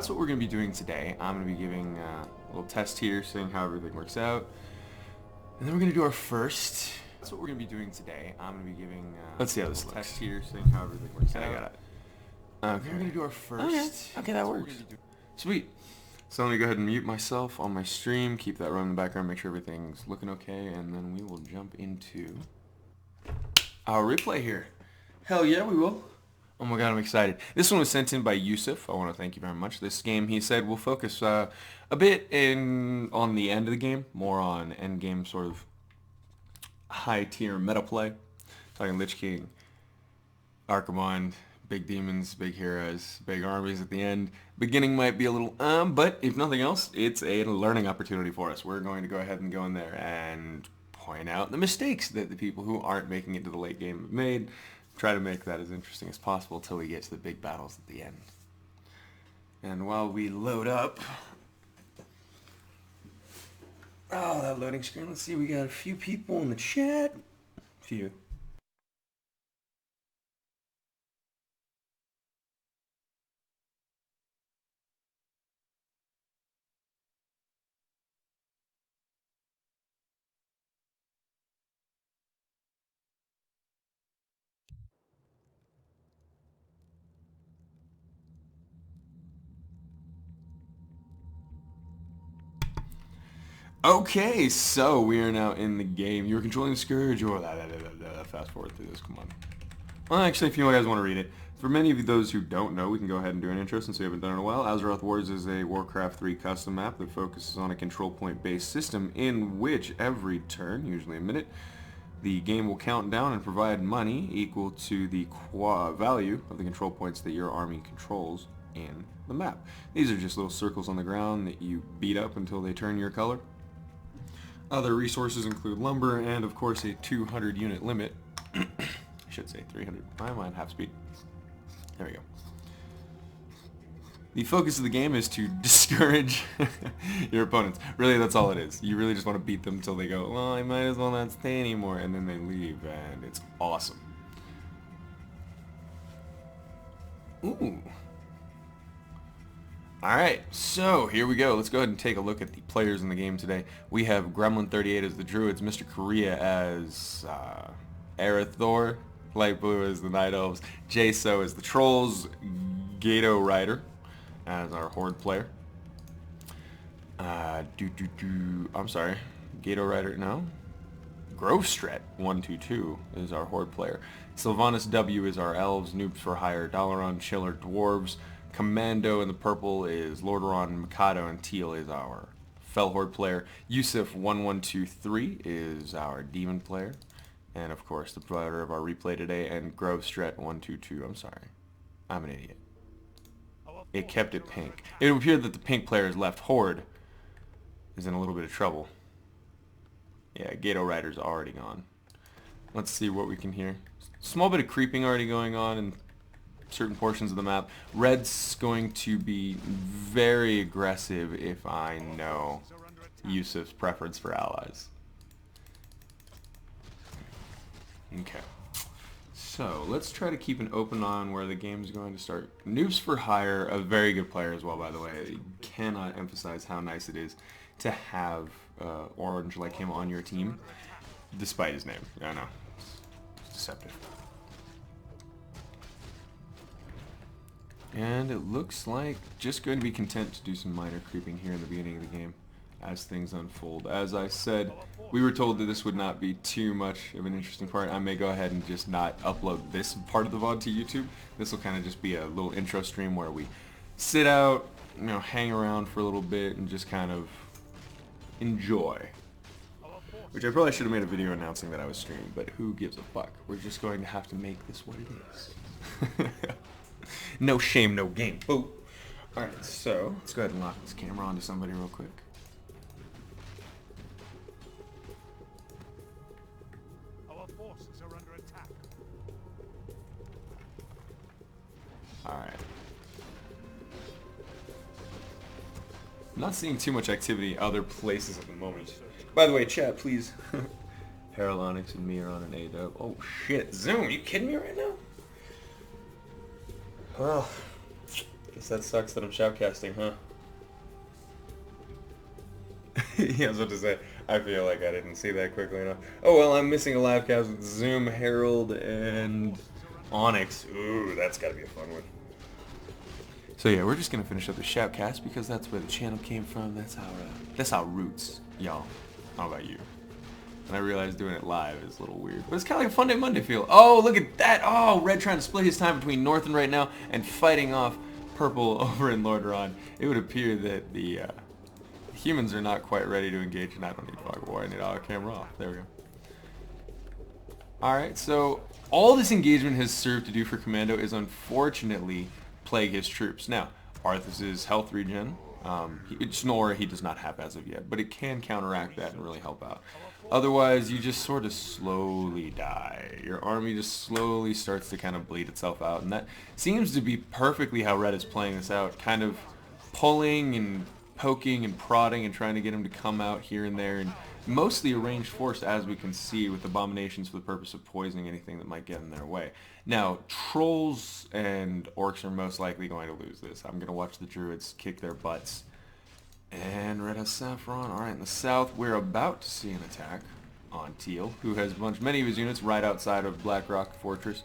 that's what we're going to be doing today. I'm going to be giving a little test here, seeing how everything works out. And then we're going to do our first... That's what we're going to be doing today. I'm going to be giving... let's see how this looks. Test here, seeing how everything works out. I got it. Okay, we're going to do our first... Okay, that works. Sweet. So let me go ahead and mute myself on my stream, keep that running in the background, make sure everything's looking okay, and then we will jump into our replay here. Hell yeah, we will. Oh my god, I'm excited. This one was sent in by Yusuf. I want to thank you very much. This game, he said, will focus a bit on the end of the game, more on end game sort of high-tier meta play. Talking Lich King, Archimond, big demons, big heroes, big armies at the end. Beginning might be a little, but if nothing else, it's a learning opportunity for us. We're going to go ahead and go in there and point out the mistakes that the people who aren't making it to the late game have made. Try to make that as interesting as possible until we get to the big battles at the end. And while we load up... Oh, that loading screen. Let's see, we got a few people in the chat. Few. Okay, so we are now in the game. You're controlling the Scourge, or fast forward through this, come on. Well, actually, if you guys want to read it. For many of those who don't know, we can go ahead and do an intro since we haven't done it in a while. Azeroth Wars is a Warcraft 3 custom map that focuses on a control point-based system in which every turn, usually a minute, the game will count down and provide money equal to the value of the control points that your army controls in the map. These are just little circles on the ground that you beat up until they turn your color. Other resources include lumber and, of course, a 200 unit limit. I should say 300. I'm on half speed. There we go. The focus of the game is to discourage your opponents. Really, that's all it is. You really just want to beat them until they go, well, I might as well not stay anymore, and then they leave, and it's awesome. Ooh. Alright, so here we go. Let's go ahead and take a look at the players in the game today. We have Gremlin38 as the Druids, Mr. Korea as Aerithor, Light Blue as the Night Elves, Jaso as the Trolls, Gato Rider as our Horde player. I'm sorry, Gato Rider, no? Grovestret 122 is our Horde player. Sylvanas W is our Elves, Noobs for Hire, Dalaran, Chiller, Dwarves. Commando in the purple is Lordaeron, Mikado, and Teal is our Fel Horde player. Yusuf 1123 is our Demon player. And of course the provider of our replay today, and Grovestret 122, I'm sorry. I'm an idiot. It kept it pink. It would appear that the pink player's left Horde is in a little bit of trouble. Yeah, Gato Rider's already gone. Let's see what we can hear. Small bit of creeping already going on in certain portions of the map. Red's going to be very aggressive if I know Yusuf's preference for allies. Okay. So, let's try to keep an open eye on where the game's going to start. Noobs for Hire, a very good player as well, by the way. I cannot emphasize how nice it is to have Orange like him on your team, despite his name. I know. It's deceptive. And it looks like just going to be content to do some minor creeping here in the beginning of the game as things unfold. As I said, we were told that this would not be too much of an interesting part. I may go ahead and just not upload this part of the VOD to YouTube. This will kind of just be a little intro stream where we sit out, you know, hang around for a little bit and just kind of enjoy. Which I probably should have made a video announcing that I was streaming, but who gives a fuck? We're just going to have to make this what it is. No shame, no game. Oh. Alright, so let's go ahead and lock this camera onto somebody real quick. Our forces are under attack. Alright. I'm not seeing too much activity other places at the moment. By the way, chat, please. Paralonix and me are on an A-dub. Oh shit, Zoom, are you kidding me right now? Well, Guess that sucks that I'm shoutcasting, huh? Yeah, I was about to say, I feel like I didn't see that quickly enough. Oh well, I'm missing a live cast with Zoom, Herald, and Onyx. Ooh, that's gotta be a fun one. So yeah, we're just gonna finish up the shoutcast because that's where the channel came from. That's our roots, y'all. How about you? And I realized doing it live is a little weird, but it's kind of like a Fun Day Monday feel. Oh, look at that! Oh, Red trying to split his time between Northern right now and fighting off Purple over in Lordaeron. It would appear that the humans are not quite ready to engage, and I don't need fog of war. I need auto camera off. There we go. Alright, so all this engagement has served to do for Commando is unfortunately plague his troops. Now, Arthas's health regen, Snore he does not have as of yet, but it can counteract that and really help out. Otherwise, you just sort of slowly die. Your army just slowly starts to kind of bleed itself out, and that seems to be perfectly how Red is playing this out, kind of pulling and poking and prodding and trying to get him to come out here and there, and mostly a ranged force, as we can see, with abominations for the purpose of poisoning anything that might get in their way. Now, trolls and orcs are most likely going to lose this. I'm going to watch the druids kick their butts. And Red has Saffron. Alright, in the south, we're about to see an attack on Teal, who has many of his units right outside of Blackrock Fortress.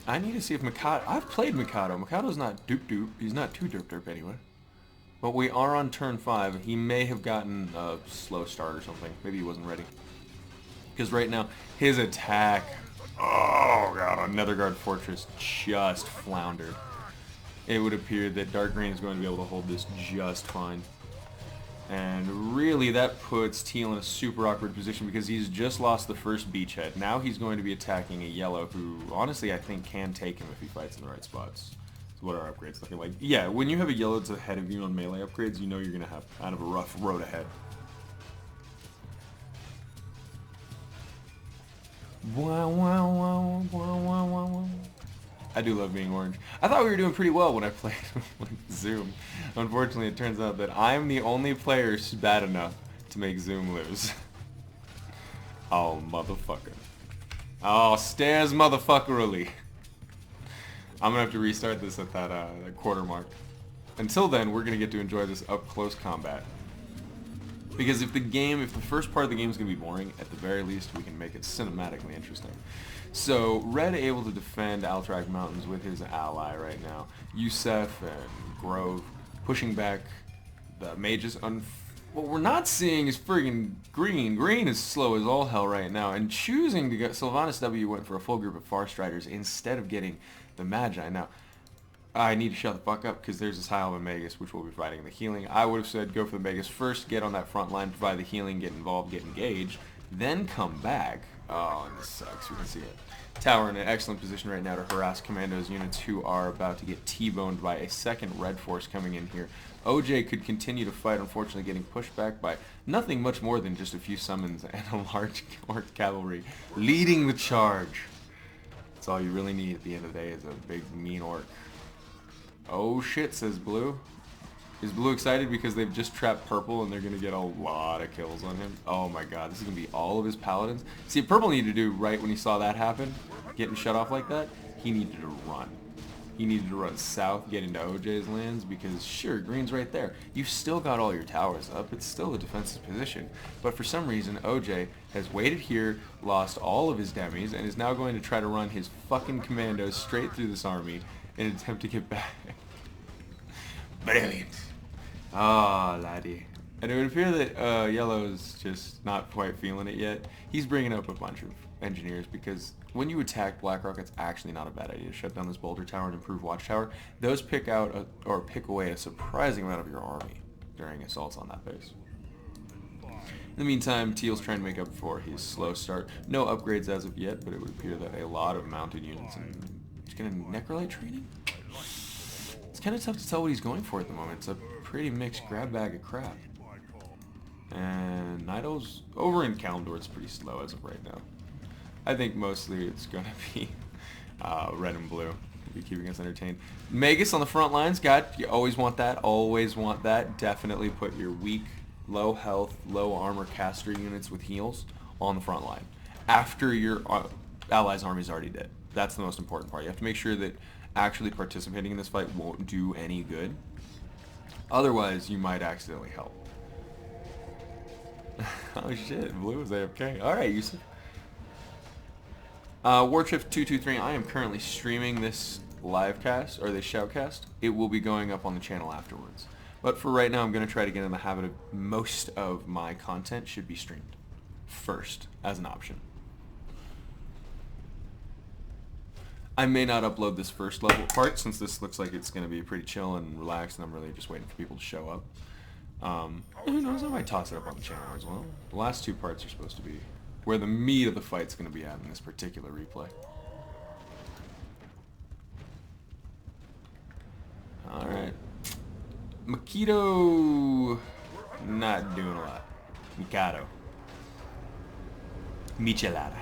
I need to see if Mikado... I've played Mikado. Mikado's not doop-doop. He's not too derp-derp anyway. But we are on turn 5. He may have gotten a slow start or something. Maybe he wasn't ready. Because right now, his attack... Oh god, on Netherguard Fortress just floundered. It would appear that Dark Green is going to be able to hold this just fine. And really that puts Teal in a super awkward position because he's just lost the first beachhead. Now he's going to be attacking a yellow who, honestly, I think can take him if he fights in the right spots. What are upgrades looking like? Yeah, when you have a yellow that's ahead of you on melee upgrades, you know you're going to have kind of a rough road ahead. I do love being orange. I thought we were doing pretty well when I played with Zoom. Unfortunately, it turns out that I'm the only player bad enough to make Zoom lose. Oh, motherfucker. Oh, stairs motherfuckerly. I'm going to have to restart this at that quarter mark. Until then, we're going to get to enjoy this up-close combat. Because if the first part of the game is going to be boring, at the very least, we can make it cinematically interesting. So, Red able to defend Alterac Mountains with his ally right now. Yusef and Grove pushing back the mages. What we're not seeing is friggin' Green. Green is slow as all hell right now, and choosing to get Sylvanas W went for a full group of Farstriders instead of getting the Magi. Now, I need to shut the fuck up because there's this High Elven Magus which will be fighting the healing. I would have said go for the Magus first, get on that front line, provide the healing, get involved, get engaged, then come back. Oh, and this sucks. We can see it. Tower in an excellent position right now to harass Commando's units who are about to get T-boned by a second Red Force coming in here. OJ could continue to fight, unfortunately getting pushed back by nothing much more than just a few summons and a large orc cavalry leading the charge. That's all you really need at the end of the day is a big mean orc. Oh shit, says Blue. Is Blue excited because they've just trapped Purple and they're going to get a lot of kills on him? Oh my god, this is going to be all of his paladins. See, what Purple needed to do right when he saw that happen, getting shut off like that, he needed to run. He needed to run south, get into OJ's lands, because sure, Green's right there. You've still got all your towers up. It's still a defensive position. But for some reason, OJ has waited here, lost all of his demis, and is now going to try to run his fucking commandos straight through this army in an attempt to get back. Brilliant. Ah, laddie. And it would appear that Yellow's just not quite feeling it yet. He's bringing up a bunch of engineers because when you attack Blackrock, it's actually not a bad idea to shut down this Boulder Tower and improve Watchtower. Those pick out or pick away a surprising amount of your army during assaults on that base. In the meantime, Teal's trying to make up for his slow start. No upgrades as of yet, but it would appear that a lot of mounted units and he's going to Necrolite training? It's kind of tough to tell what he's going for at the moment. It's a pretty mixed grab bag of crap. And Nido's over in Kalimdor, it's pretty slow as of right now. I think mostly it's going to be red and blue to be keeping us entertained. Magus on the front lines, you always want that, always want that. Definitely put your weak, low health, low armor caster units with heals on the front line. After your allies' army is already dead. That's the most important part. You have to make sure that actually participating in this fight won't do any good. Otherwise, you might accidentally help. Oh shit, Blue is AFK. Alright, Yusuf. Warchief223, I am currently streaming this live cast, or this shoutcast. It will be going up on the channel afterwards. But for right now, I'm going to try to get in the habit of most of my content should be streamed first, as an option. I may not upload this first level part, since this looks like it's going to be pretty chill and relaxed, and I'm really just waiting for people to show up. Who knows, I might toss it up on the channel as well. The last two parts are supposed to be where the meat of the fight's going to be at in this particular replay. Alright. Makito, not doing a lot. Mikado. Michelada.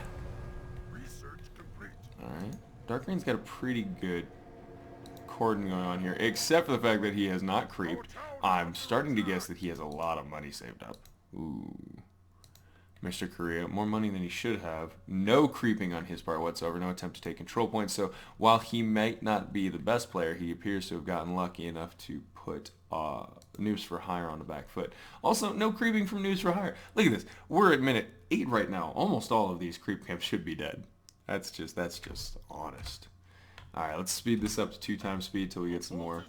Alright. Dark Green's got a pretty good cordon going on here, except for the fact that he has not creeped. I'm starting to guess that he has a lot of money saved up. Ooh. Mr. Korea, more money than he should have. No creeping on his part whatsoever. No attempt to take control points. So while he might not be the best player, he appears to have gotten lucky enough to put Noobs for Hire on the back foot. Also, no creeping from Noobs for Hire. Look at this. We're at minute 8 right now. Almost all of these creep camps should be dead. That's just honest. Alright, let's speed this up to 2 times speed till we get some more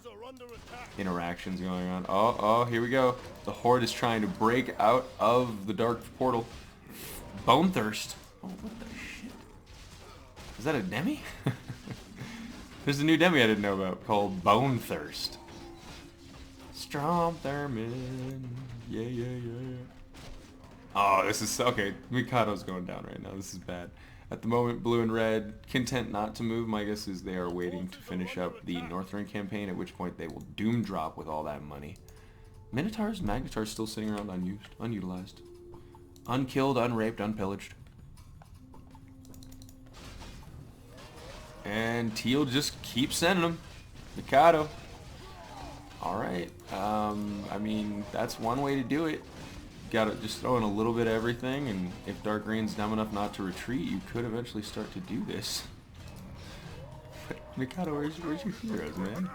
interactions going on. Oh, here we go. The Horde is trying to break out of the dark portal. Bone Thirst. Oh, what the shit? Is that a demi? There's a new demi I didn't know about called Bone Thirst. Strom Thurman. Yeah. Oh, this is... Okay, Mikado's going down right now. This is bad. At the moment, blue and red, content not to move. My guess is they are waiting to finish up the Northern campaign, at which point they will doom drop with all that money. Minotaurs, Magnetars still sitting around unused, unutilized. Unkilled, unraped, unpillaged. And Teal just keeps sending them. Mikado. Alright, I mean, that's one way to do it. Gotta just throw in a little bit of everything, and if Dark Green's dumb enough not to retreat, you could eventually start to do this. But Mikado, where's your heroes, man?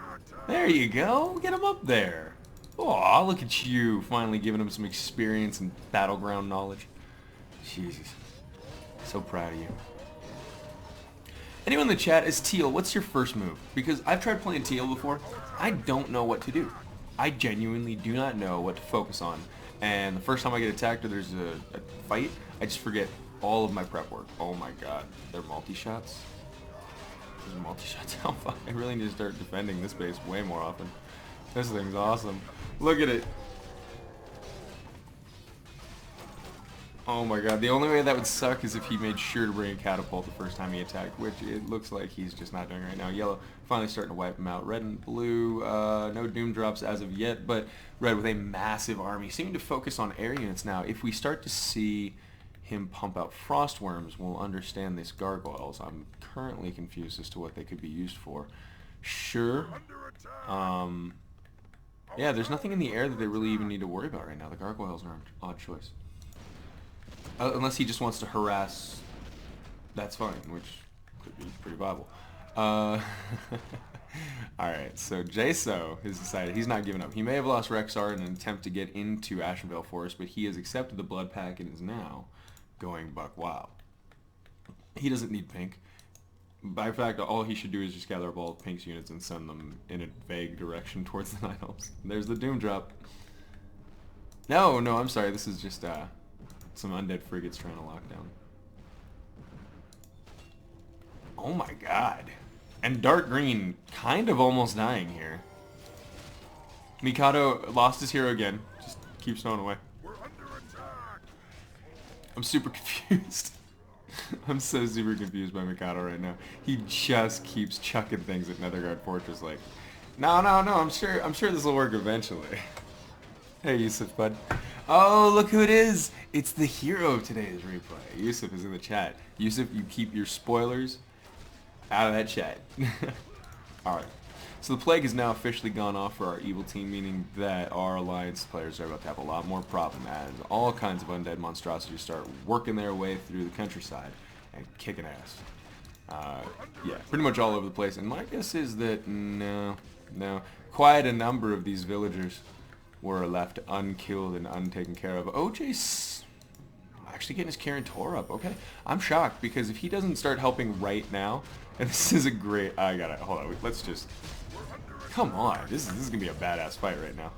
There you go! Get him up there! Aw, look at you, finally giving him some experience and battleground knowledge. Jesus. So proud of you. Anyone in the chat is Teal, what's your first move? Because I've tried playing Teal before, I don't know what to do. I genuinely do not know what to focus on. And the first time I get attacked or there's a fight, I just forget all of my prep work. Oh my god. They're multi-shots? There's multi-shots? Oh fuck. I really need to start defending this base way more often. This thing's awesome. Look at it. Oh my god. The only way that would suck is if he made sure to bring a catapult the first time he attacked, which it looks like he's just not doing right now. Yellow finally starting to wipe him out. Red and blue, no doom drops as of yet, but red with a massive army, seeming to focus on air units now. If we start to see him pump out frost worms, we'll understand these gargoyles. I'm currently confused as to what they could be used for. Sure. Yeah, there's nothing in the air that they really even need to worry about right now. The gargoyles are an odd choice. Unless he just wants to harass, that's fine, which could be pretty viable. Alright, so Jaso has decided he's not giving up. He may have lost Rexar in an attempt to get into Ashenvale Forest, but he has accepted the blood pack and is now going buck wild. He doesn't need pink. By fact, all he should do is just gather up all of Pink's units and send them in a vague direction towards the Night Elves. There's the doom drop. No, I'm sorry, this is just some undead frigates trying to lock down. Oh my god. And Dark Green kind of almost dying here. Mikado lost his hero again. Just keeps throwing away. I'm super confused. I'm so super confused by Mikado right now. He just keeps chucking things at Netherguard Fortress like, no, I'm sure this will work eventually. Hey Yusuf, bud. Oh, look who it is! It's the hero of today's replay. Yusuf is in the chat. Yusuf, you keep your spoilers out of that chat. Alright. So the plague has now officially gone off for our evil team, meaning that our alliance players are about to have a lot more problem as all kinds of undead monstrosities start working their way through the countryside and kicking ass. Yeah, pretty much all over the place. And my guess is that no, quite a number of these villagers were left unkilled and untaken care of. OJ's actually getting his Karen Tor up. Okay, I'm shocked because if he doesn't start helping right now, and this is a great. I gotta hold on. Let's just. Come on, this is gonna be a badass fight right now.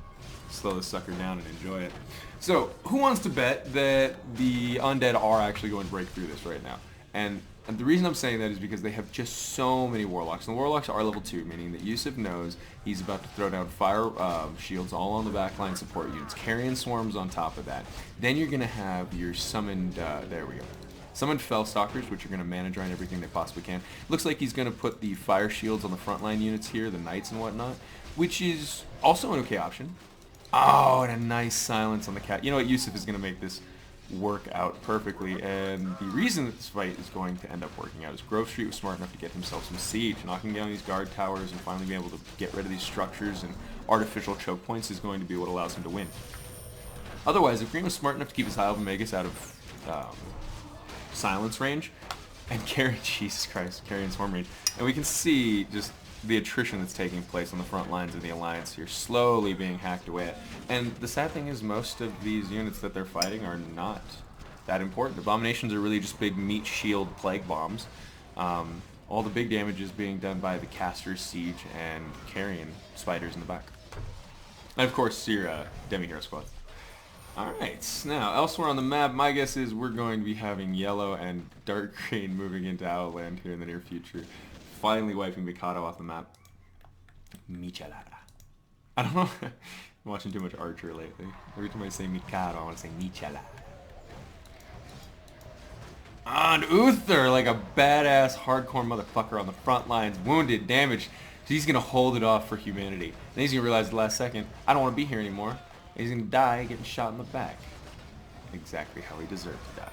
Slow this sucker down and enjoy it. So, who wants to bet that the undead are actually going to break through this right now? And the reason I'm saying that is because they have just so many warlocks. And the warlocks are level 2, meaning that Yusuf knows he's about to throw down fire shields all on the backline support units, carrying swarms on top of that. Then you're going to have your summoned, there we go, summoned Fellstalkers, which are going to mana drain everything they possibly can. Looks like he's going to put the fire shields on the frontline units here, the knights and whatnot, which is also an okay option. Oh, and a nice silence on the cat. You know what, Yusuf is going to make this work out perfectly, and the reason that this fight is going to end up working out is Grove Street was smart enough to get himself some siege. Knocking down these guard towers and finally being able to get rid of these structures and artificial choke points is going to be what allows him to win. Otherwise, if Green was smart enough to keep his High Elven Magus out of silence range, and Jesus Christ, carrying swarm range, and we can see just the attrition that's taking place on the front lines of the Alliance here, slowly being hacked away at. And the sad thing is most of these units that they're fighting are not that important. Abominations are really just big meat shield plague bombs. All the big damage is being done by the casters, siege, and carrion spiders in the back. And of course your demi-hero squad. Alright, now elsewhere on the map, my guess is we're going to be having yellow and dark green moving into Outland here in the near future. Finally wiping Mikado off the map. Michelada. I don't know. I'm watching too much Archer lately. Every time I say Mikado, I want to say Michelada. And Uther, like a badass hardcore motherfucker on the front lines, wounded, damaged. So he's going to hold it off for humanity. Then he's going to realize at the last second, I don't want to be here anymore. And he's going to die getting shot in the back. Exactly how he deserved to die.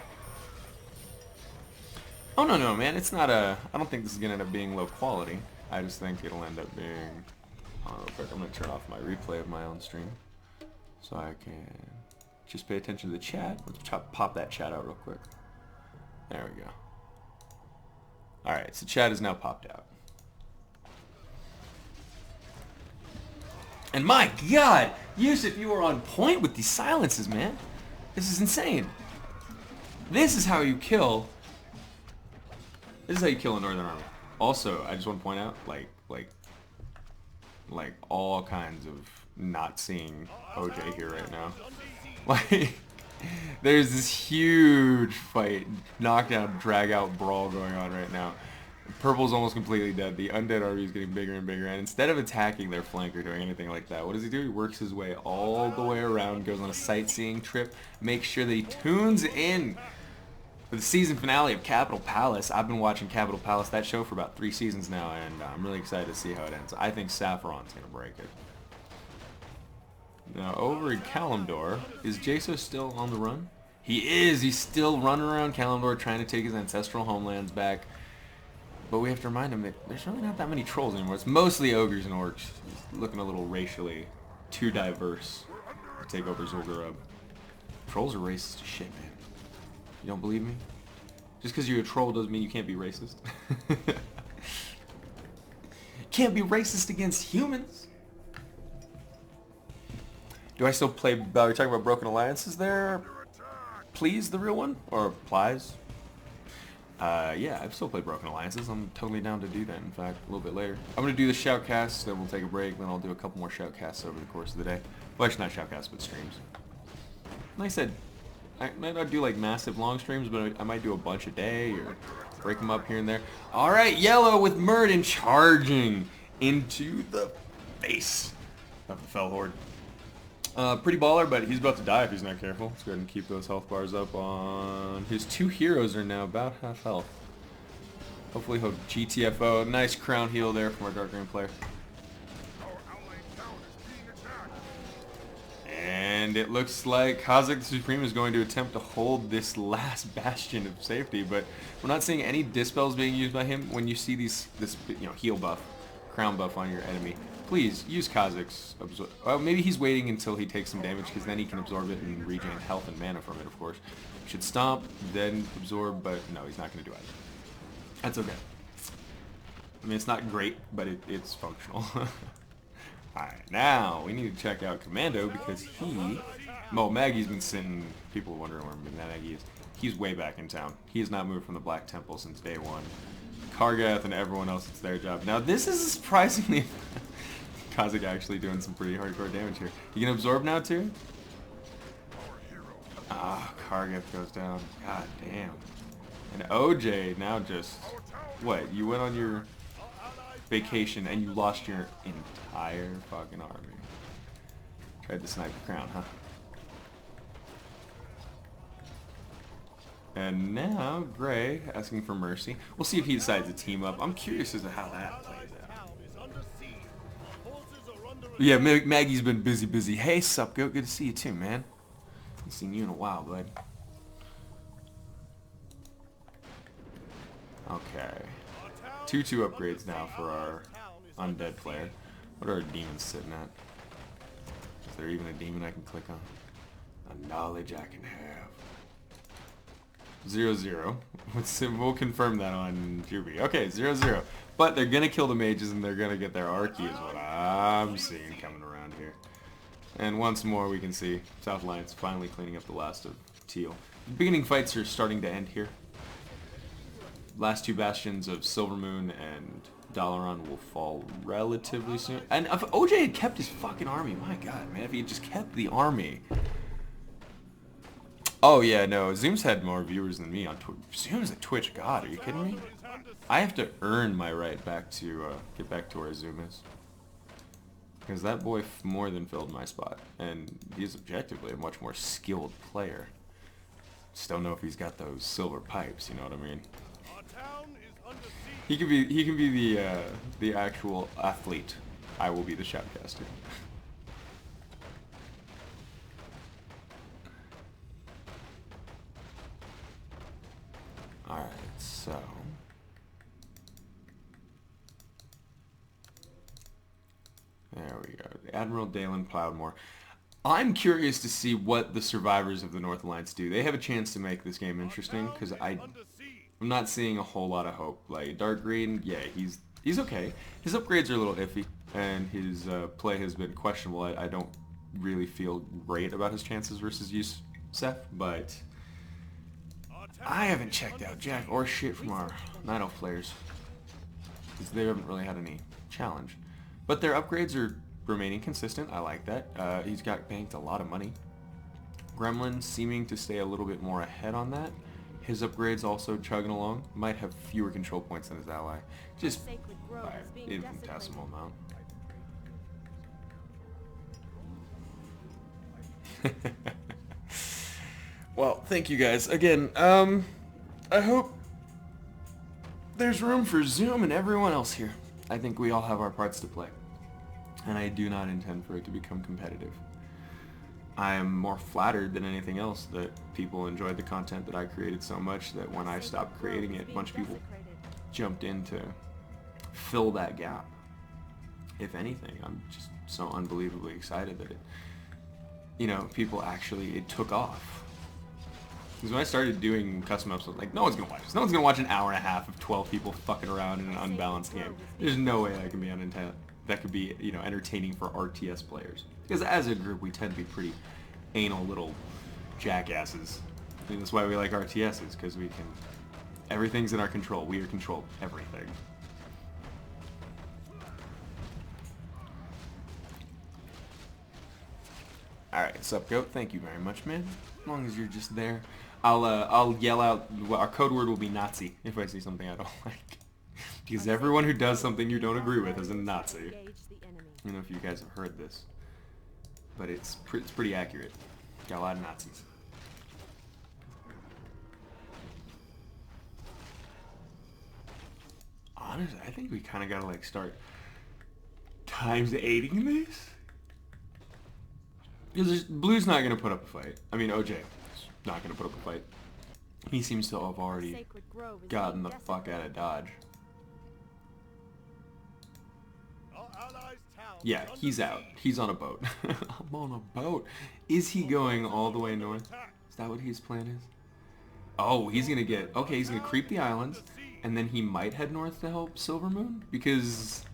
Oh, no, man, it's not a... I don't think this is going to end up being low quality. I just think it'll end up being... Real quick, I'm going to turn off my replay of my own stream. So I can just pay attention to the chat. Let's pop that chat out real quick. There we go. Alright, so chat is now popped out. And my god! Yusuf, you are on point with these silences, man. This is insane. This is how you kill... This is how you kill a Northern Army. Also, I just want to point out, like all kinds of not seeing OJ here right now. Like, there's this huge fight, knockdown, drag-out brawl going on right now. Purple's almost completely dead. The undead army is getting bigger and bigger, and instead of attacking their flank or doing anything like that, what does he do? He works his way all the way around, goes on a sightseeing trip, makes sure that he tunes in for the season finale of Capital Palace. I've been watching Capital Palace, that show, for about 3 seasons now, and I'm really excited to see how it ends. I think Saffron's going to break it. Now, over in Kalimdor, is Jaso still on the run? He is! He's still running around Kalimdor trying to take his ancestral homelands back. But we have to remind him that there's really not that many trolls anymore. It's mostly ogres and orcs. It's looking a little racially too diverse to take over Zul'Gurub. Trolls are racist as shit, man. You don't believe me? Just because you're a troll doesn't mean you can't be racist. Can't be racist against humans. Do I still play... Are we talking about Broken Alliances there? Please, the real one? Or Plies? Yeah, I've still played Broken Alliances. I'm totally down to do that, in fact, a little bit later. I'm going to do the shoutcasts, then we'll take a break, then I'll do a couple more shoutcasts over the course of the day. Well, actually not shoutcasts, but streams. Like I said, I might not do like massive long streams, but I might do a bunch a day or break them up here and there. Alright, yellow with Murden charging into the face of the Fell Horde. Pretty baller, but he's about to die if he's not careful. Let's go ahead and keep those health bars up on... His 2 heroes are now about half health. Hopefully he'll GTFO. Nice crown heal there from our Dark Green player. And it looks like Kha'Zix the Supreme is going to attempt to hold this last bastion of safety, but we're not seeing any dispels being used by him. When you see this heal buff, crown buff on your enemy, please use Kha'Zix. Well, maybe he's waiting until he takes some damage, because then he can absorb it and regain health and mana from it, of course. Should stomp, then absorb, but no, he's not going to do either. That's okay. I mean, it's not great, but it's functional. Alright, now we need to check out Commando because he... Well, Maggie's been sitting... People are wondering where Maggie is. He's way back in town. He has not moved from the Black Temple since day one. Kargath and everyone else, it's their job. Now, this is surprisingly... Kha'Zix actually doing some pretty hardcore damage here. You can absorb now, too? Ah, Kargath goes down. God damn. And OJ now just... What? You went on your vacation and you lost your entire fucking army. Tried to snipe the crown, huh? And now Gray asking for mercy. We'll see if he decides to team up. I'm curious as to how that plays out. Yeah, Maggie's been busy. Hey, sup, goat? Good to see you too, man. Haven't seen you in a while, bud. Okay. 2-2 upgrades now for our undead player. What are our demons sitting at? Is there even a demon I can click on? A knowledge I can have. 0-0. We'll confirm that on Juby. Okay, 0-0. But they're gonna kill the mages and they're gonna get their Archie is what I'm seeing coming around here. And once more we can see South Alliance finally cleaning up the last of Teal. The beginning fights are starting to end here. Last two bastions of Silvermoon and Dalaran will fall relatively soon. And if OJ had kept his fucking army, my god, man, if he had just kept the army. Oh yeah, no, Zoom's had more viewers than me on Twitch. Zoom's at Twitch, god, are you kidding me? I have to earn my right back to get back to where Zoom is. Because that boy more than filled my spot. And he's objectively a much more skilled player. Just don't know if he's got those silver pipes, you know what I mean? He can be the actual athlete. I will be the shoutcaster. Alright, so there we go. Admiral Dalen Plowdmore. I'm curious to see what the survivors of the North Alliance do. They have a chance to make this game interesting because I'm not seeing a whole lot of hope. Like Dark Green, yeah, he's okay. His upgrades are a little iffy, and his play has been questionable. I don't really feel great about his chances versus Yusef, but I haven't checked out jack or shit from our Night Elf players because they haven't really had any challenge. But their upgrades are remaining consistent. I like that. He's got banked a lot of money. Gremlin seeming to stay a little bit more ahead on that. His upgrades also chugging along. Might have fewer control points than his ally. Just by an infinitesimal amount. Well, thank you guys. Again, I hope there's room for Zoom and everyone else here. I think we all have our parts to play. And I do not intend for it to become competitive. I am more flattered than anything else that people enjoyed the content that I created so much that when I stopped creating it, a bunch of people jumped in to fill that gap. If anything, I'm just so unbelievably excited that it, you know, people actually, it took off. Because when I started doing custom episodes, like, no one's gonna watch this. No one's gonna watch an hour and a half of 12 people fucking around in an unbalanced game. There's no way that can be that could be, you know, entertaining for RTS players. Because as a group, we tend to be pretty anal little jackasses. I mean, that's why we like RTSs, because we can... Everything's in our control. We are control everything. Alright, sup, goat? Thank you very much, man. As long as you're just there. I'll yell out... Our code word will be Nazi if I see something I don't like. Because everyone who does something you don't agree with is a Nazi. I don't know if you guys have heard this, but it's pretty accurate. Got a lot of Nazis. Honestly, I think we kind of gotta like start times 8ing this. Because Blue's not gonna put up a fight. I mean, OJ is not gonna put up a fight. He seems to have already gotten the fuck out of Dodge. Yeah, he's out. He's on a boat. I'm on a boat. Is he going all the way north? Is that what his plan is? Oh, he's gonna get... Okay, he's gonna creep the islands, and then he might head north to help Silvermoon, because...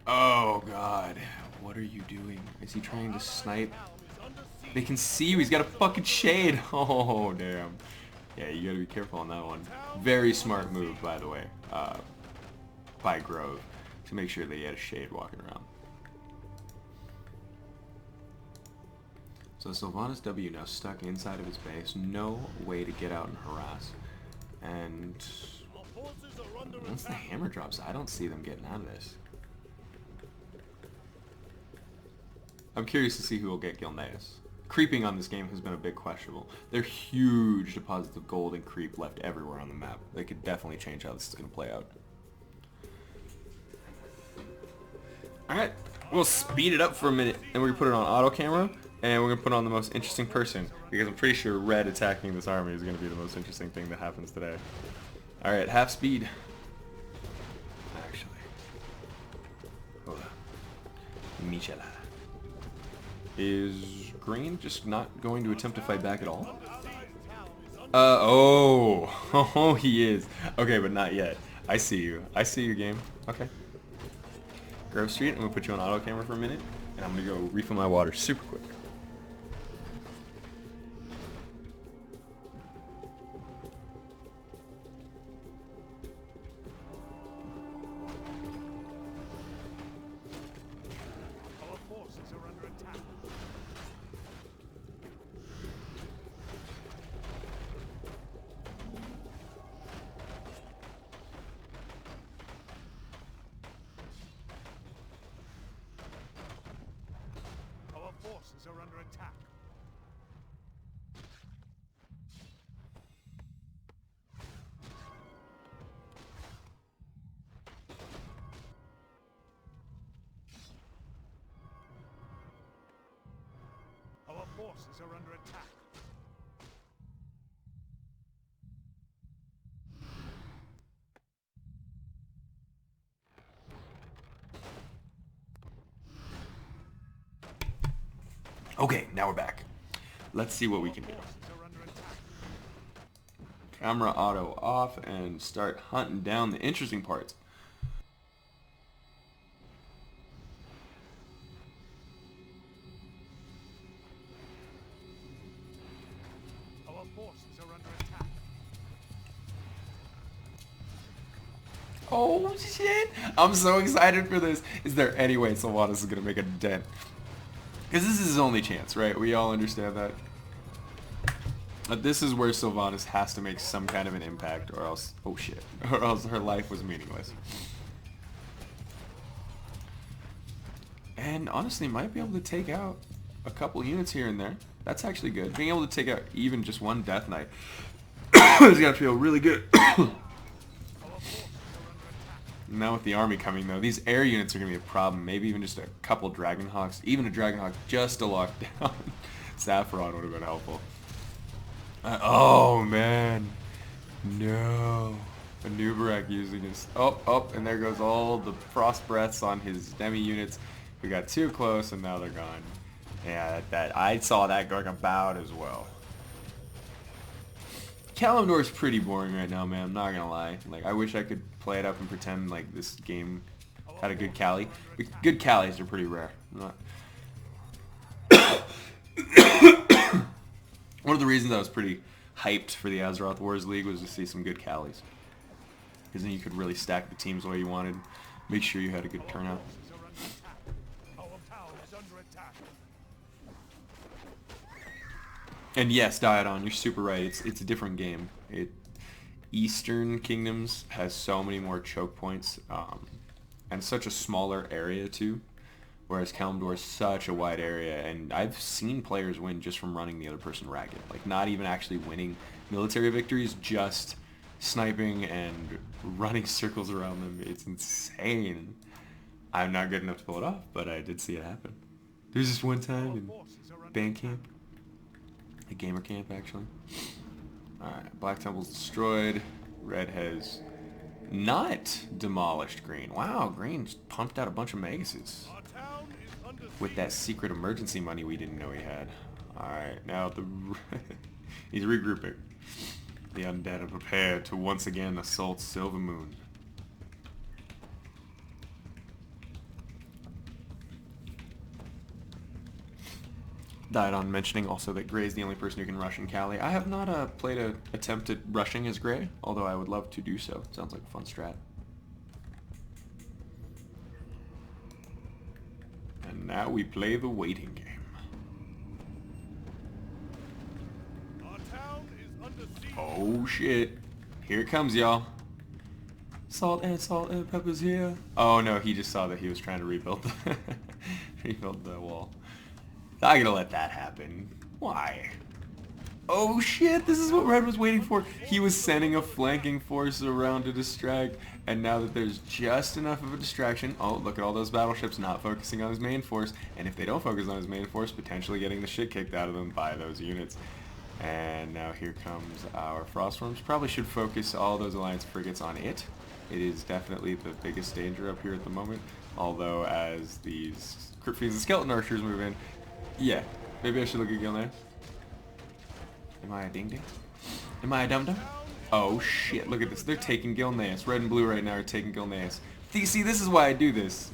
Oh god, what are you doing? Is he trying to snipe? They can see you, he's got a fucking shade! Oh, damn. Yeah, you gotta be careful on that one. Very smart move, by the way, by Grove, to make sure that he had a shade walking around. So Sylvanas W now stuck inside of his base, no way to get out and harass. And once the hammer drops, I don't see them getting out of this. I'm curious to see who will get Gilneas. Creeping on this game has been a big questionable. There are huge deposits of gold and creep left everywhere on the map. They could definitely change how this is going to play out. Alright, we'll speed it up for a minute, and we're going to put it on auto camera, and we're going to put on the most interesting person, because I'm pretty sure red attacking this army is going to be the most interesting thing that happens today. Alright, half speed. Actually. Hold on. Michelada. Is green just not going to attempt to fight back at all? Oh, he is. Okay, but not yet. I see you. I see your game. Okay. Grove Street, I'm going to put you on auto camera for a minute, and I'm going to go refill my water super quick. Forces are under attack. Our forces are under attack. Okay, now we're back. Let's see what we can do. Camera auto off and start hunting down the interesting parts. Our forces are under attack. Oh shit! I'm so excited for this. Is there any way Sylvanas is gonna make a dent? Because this is his only chance, right? We all understand that. But this is where Sylvanas has to make some kind of an impact, or else, oh shit, or else her life was meaningless. And honestly, might be able to take out a couple units here and there. That's actually good. Being able to take out even just one Death Knight is gonna feel really good. Now with the army coming though, these air units are going to be a problem. Maybe even just a couple Dragonhawks. Even a Dragonhawk just to lock down Saffron would have been helpful. Oh man. No. A Nubarak using his... Oh, and there goes all the Frost Breaths on his Demi units. We got too close and now they're gone. Yeah, I saw that going about as well. Kalimdor's pretty boring right now, man. I'm not gonna lie. Like, I wish I could play it up and pretend like this game had a good Cali. Good Callies are pretty rare. One of the reasons I was pretty hyped for the Azeroth Wars League was to see some good Callies. Because then you could really stack the teams the way you wanted. Make sure you had a good turnout. And yes, Diodon, you're super right. It's a different game. Eastern Kingdoms has so many more choke points, and such a smaller area too. Whereas Kalimdor is such a wide area, and I've seen players win just from running the other person ragged. Like, not even actually winning military victories, just sniping and running circles around them. It's insane. I'm not good enough to pull it off, but I did see it happen. There's this one time in band camp. A gamer camp, actually. Alright, Black Temple's destroyed. Red has not demolished Green. Wow, Green's pumped out a bunch of Maguses. With that secret emergency money we didn't know he had. Alright, now he's regrouping. The undead are prepared to once again assault Silvermoon. Died on mentioning also that Grey is the only person who can rush in Cali. I have not played a attempt at rushing as Grey, although I would love to do so. Sounds like a fun strat. And now we play the waiting game. Our town is under siege. Oh shit. Here it comes, y'all. Salt and pepper's here. Oh no, he just saw that he was trying to rebuild the wall. Not gonna let that happen. Why? Oh shit, this is what Red was waiting for. He was sending a flanking force around to distract, and now that there's just enough of a distraction, oh, look at all those battleships not focusing on his main force, and if they don't focus on his main force, potentially getting the shit kicked out of them by those units. And now here comes our Frostworms. Probably should focus all those Alliance frigates on it. It is definitely the biggest danger up here at the moment, although as these Crypt Fiends and Skeleton Archers move in, yeah, maybe I should look at Gilneas. Am I a ding-ding? Am I a dum-dum? Oh shit, look at this. They're taking Gilneas. Red and blue right now are taking Gilneas. See, this is why I do this.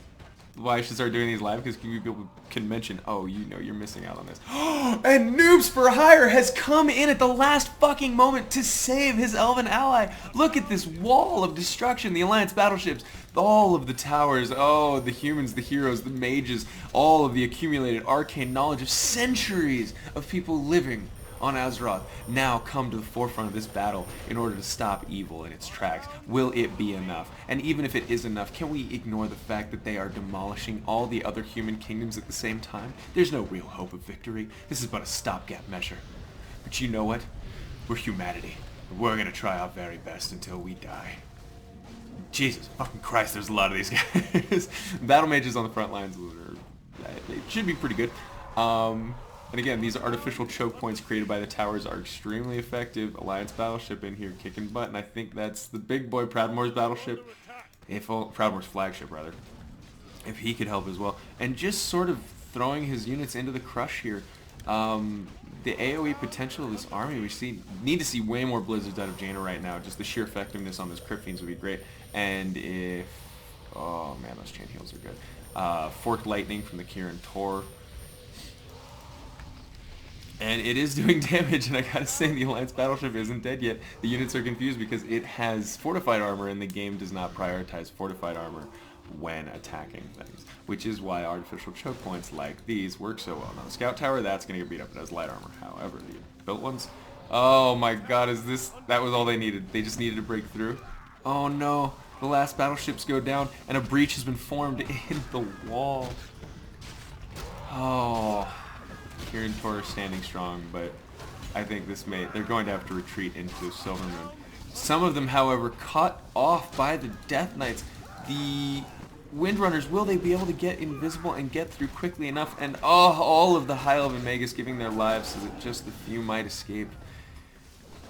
Why I should start doing these live, because people can mention, oh, you know you're missing out on this. And Noobs for Hire has come in at the last fucking moment to save his elven ally. Look at this wall of destruction. The Alliance battleships, all of the towers, oh, the humans, the heroes, the mages, all of the accumulated arcane knowledge of centuries of people living on Azeroth now come to the forefront of this battle in order to stop evil in its tracks. Will it be enough? And even if it is enough, can we ignore the fact that they are demolishing all the other human kingdoms at the same time? There's no real hope of victory. This is but a stopgap measure. But you know what? We're humanity. We're gonna try our very best until we die. Jesus fucking Christ, there's a lot of these guys. Battle mages on the front lines they should be pretty good. And again, these artificial choke points created by the towers are extremely effective. Alliance battleship in here kicking butt, and I think that's the big boy Proudmoore's battleship. Proudmoore's flagship, rather. If he could help as well. And just sort of throwing his units into the crush here. The AoE potential of this army, need to see way more blizzards out of Jaina right now. Just the sheer effectiveness on those Crypt Fiends would be great. And if... oh man, those chain heals are good. Forked Lightning from the Kirin Tor. And it is doing damage, and I gotta say, the Alliance battleship isn't dead yet. The units are confused because it has fortified armor, and the game does not prioritize fortified armor when attacking things, which is why artificial choke points like these work so well. Now, the scout tower, that's gonna get beat up. It has light armor. However, the built ones, oh my god, that was all they needed. They just needed to break through. Oh no, the last battleships go down, and a breach has been formed in the wall. Oh... Kirin Tor is standing strong, but I think they're going to have to retreat into Silvermoon. Some of them, however, cut off by the Death Knights. The Windrunners, will they be able to get invisible and get through quickly enough? And all of the High Elven Magus giving their lives so that just the few might escape.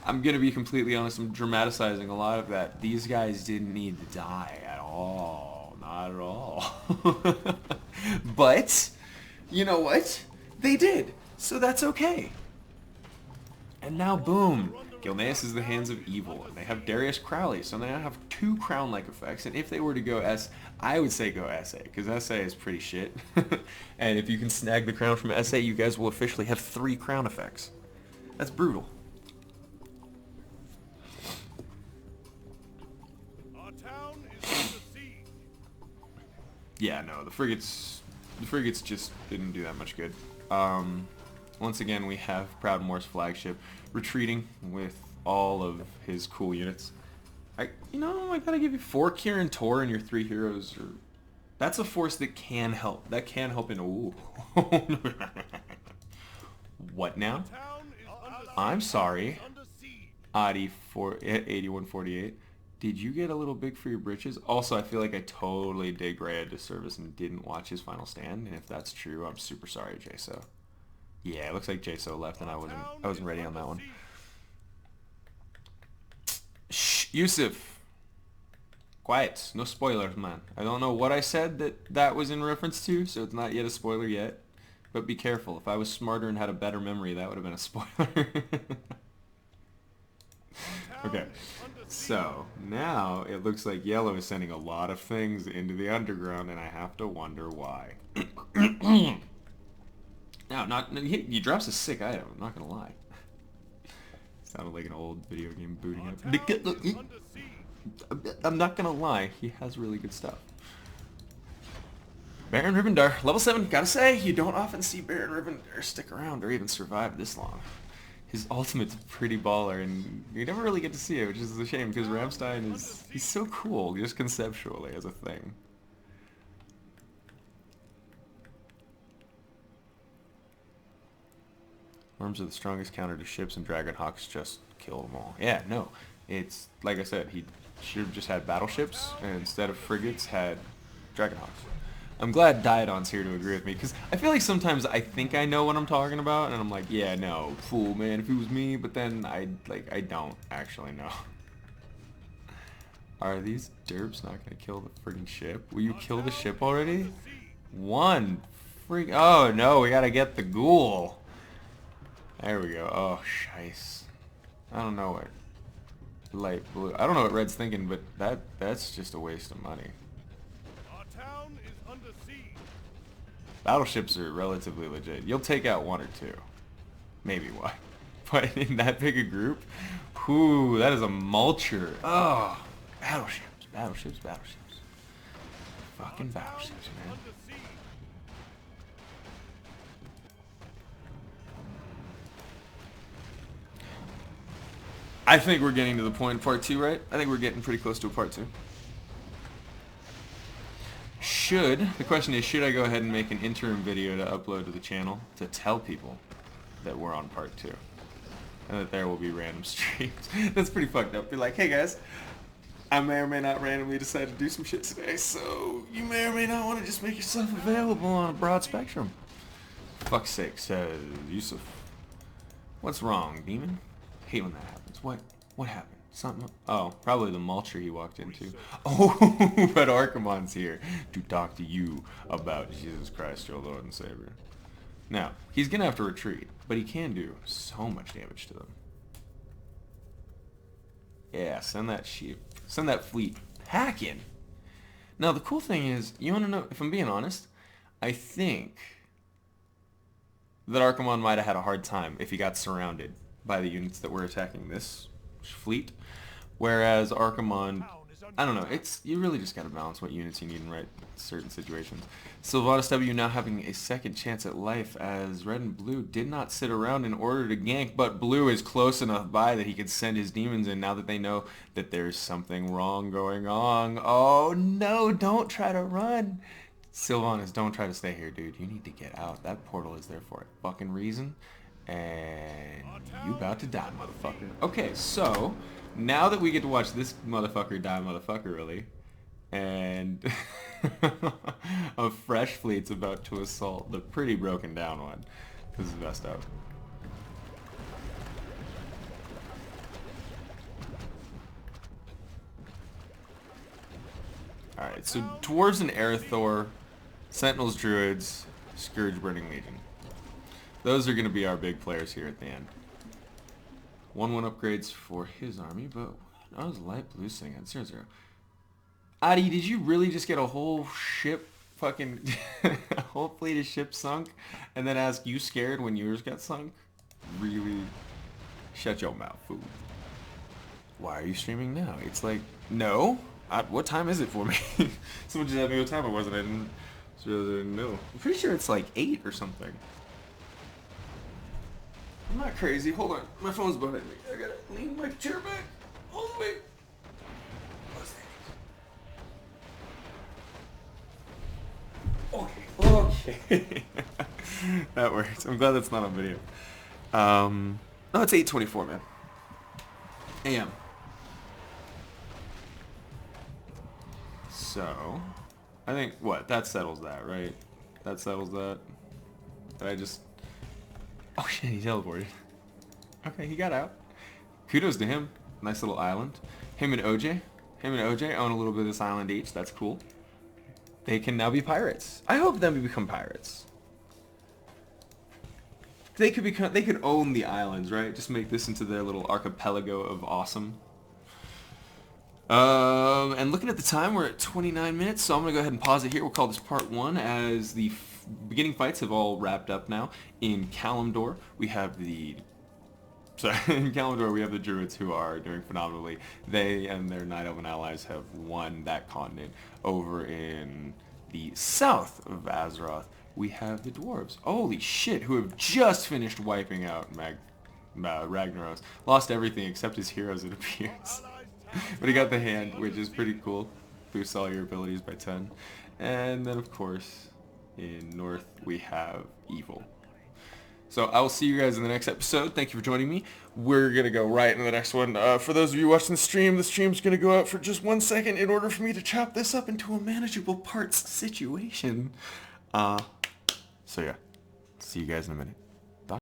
I'm going to be completely honest, I'm dramatizing a lot of that. These guys didn't need to die at all. Not at all. But, you know what? They did, so that's okay. And now, boom, Gilneas is the hands of evil, and they have Darius Crowley, so they now have 2 crown-like effects, and if they were to go S, I would say go SA, because SA is pretty shit. And if you can snag the crown from SA, you guys will officially have 3 crown effects. That's brutal. Our town is under siege. Yeah, no, the frigates just didn't do that much good. Once again, we have Proudmoore's flagship retreating with all of his cool units. I gotta give you 4 Kirin Tor and your 3 heroes. That's a force that can help. That can help in... ooh. What now? I'm sorry. Adi 8148. Did you get a little big for your britches? Also, I feel like I totally did Grey a disservice and didn't watch his final stand. And if that's true, I'm super sorry, Jaso. Yeah, it looks like Jaso left, and I wasn't ready on that one. Shh, Yusuf. Quiet. No spoilers, man. I don't know what I said that was in reference to, so it's not yet a spoiler yet. But be careful. If I was smarter and had a better memory, that would have been a spoiler. Okay, so now it looks like yellow is sending a lot of things into the underground, and I have to wonder why. Now, he drops a sick item. I'm not gonna lie. Sounded like an old video game booting up. I'm not gonna lie, he has really good stuff. Baron Rivendar, level 7. Gotta say, you don't often see Baron Rivendar stick around or even survive this long. His ultimate's pretty baller, and you never really get to see it, which is a shame, because Ramstein he's so cool, just conceptually, as a thing. Worms are the strongest counter to ships, and Dragonhawks just kill them all. Yeah, no, it's, like I said, he should have just had battleships, and instead of frigates, had Dragonhawks. I'm glad Diodon's here to agree with me, because I feel like sometimes I think I know what I'm talking about, and I'm like, yeah, no, fool, man, if it was me, but then I don't actually know. Are these derps not going to kill the friggin' ship? Will you kill the ship already? One freak. Oh, no, we got to get the ghoul. There we go. Oh, shice. I don't know what light blue. I don't know what red's thinking, but that's just a waste of money. Our town is under siege. Battleships are relatively legit. You'll take out one or two. Maybe one. But in that big a group, whoo, that is a mulcher. Oh, battleships, battleships, battleships. Fucking battleships, man. I think we're getting to the point in part 2, right? I think we're getting pretty close to a part 2. The question is, should I go ahead and make an interim video to upload to the channel to tell people that we're on part 2? And that there will be random streams. That's pretty fucked up. Be like, hey guys, I may or may not randomly decide to do some shit today, so you may or may not want to just make yourself available on a broad spectrum. Fuck's sake, says Yusuf. What's wrong, demon? Hate when that happens. What happened? Something? Oh, probably the mulcher he walked into. Oh, but Archimonde's here to talk to you about Jesus Christ, your Lord and Savior. Now, he's gonna have to retreat, but he can do so much damage to them. Yeah, send that sheep. Send that fleet packing. Now, the cool thing is, you wanna know, if I'm being honest, I think that Archimonde might have had a hard time if he got surrounded by the units that were attacking this fleet, whereas Archimonde, I don't know, you really just gotta balance what units you need in certain situations. Sylvanas W now having a second chance at life, as red and blue did not sit around in order to gank, but blue is close enough by that he could send his demons in now that they know that there's something wrong going on. Oh no, don't try to run. Sylvanas, don't try to stay here, dude. You need to get out. That portal is there for a fucking reason. And you about to die, motherfucker. Okay, so now that we get to watch this motherfucker die, really, and a fresh fleet's about to assault the pretty broken down one. This is messed up. Alright, so Dwarves and Erethdor, Sentinels, Druids, Scourge, Burning Legion. Those are going to be our big players here at the end. 1-1 upgrades for his army, but I was light blue sitting at 0-0. Adi, did you really just get a whole ship fucking... a whole fleet of ships sunk? And then ask, you scared when yours got sunk? Really? Shut your mouth, fool. Why are you streaming now? It's like, no. What time is it for me? Someone just had me what time it was and I didn't know. I'm pretty sure it's like 8 or something. I'm not crazy. Hold on. My phone's behind me. I gotta lean my chair back all the way. Okay. That works. I'm glad that's not on video. No, it's 8:24, man. AM. So, I think, that settles that, right? That settles that. Did I just... Oh shit, he teleported. Okay, he got out. Kudos to him. Nice little island. Him and OJ own a little bit of this island each. That's cool. They can now be pirates. I hope them become pirates. They could own the islands, right? Just make this into their little archipelago of awesome. And looking at the time, we're at 29 minutes, so I'm going to go ahead and pause it here. We'll call this part 1 as the beginning fights have all wrapped up now. In Kalimdor, we have the... Sorry, in Kalimdor, we have the Druids who are doing phenomenally. They and their Night Elven allies have won that continent. Over in the south of Azeroth, we have the Dwarves. Holy shit, who have just finished wiping out Ragnaros. Lost everything except his heroes, it appears. But he got the hand, which is pretty cool. Boosts all your abilities by 10. And then, of course, in North, we have Evil. So I will see you guys in the next episode. Thank you for joining me. We're going to go right into the next one. For those of you watching the stream's going to go out for just 1 second in order for me to chop this up into a manageable parts situation. So yeah, see you guys in a minute.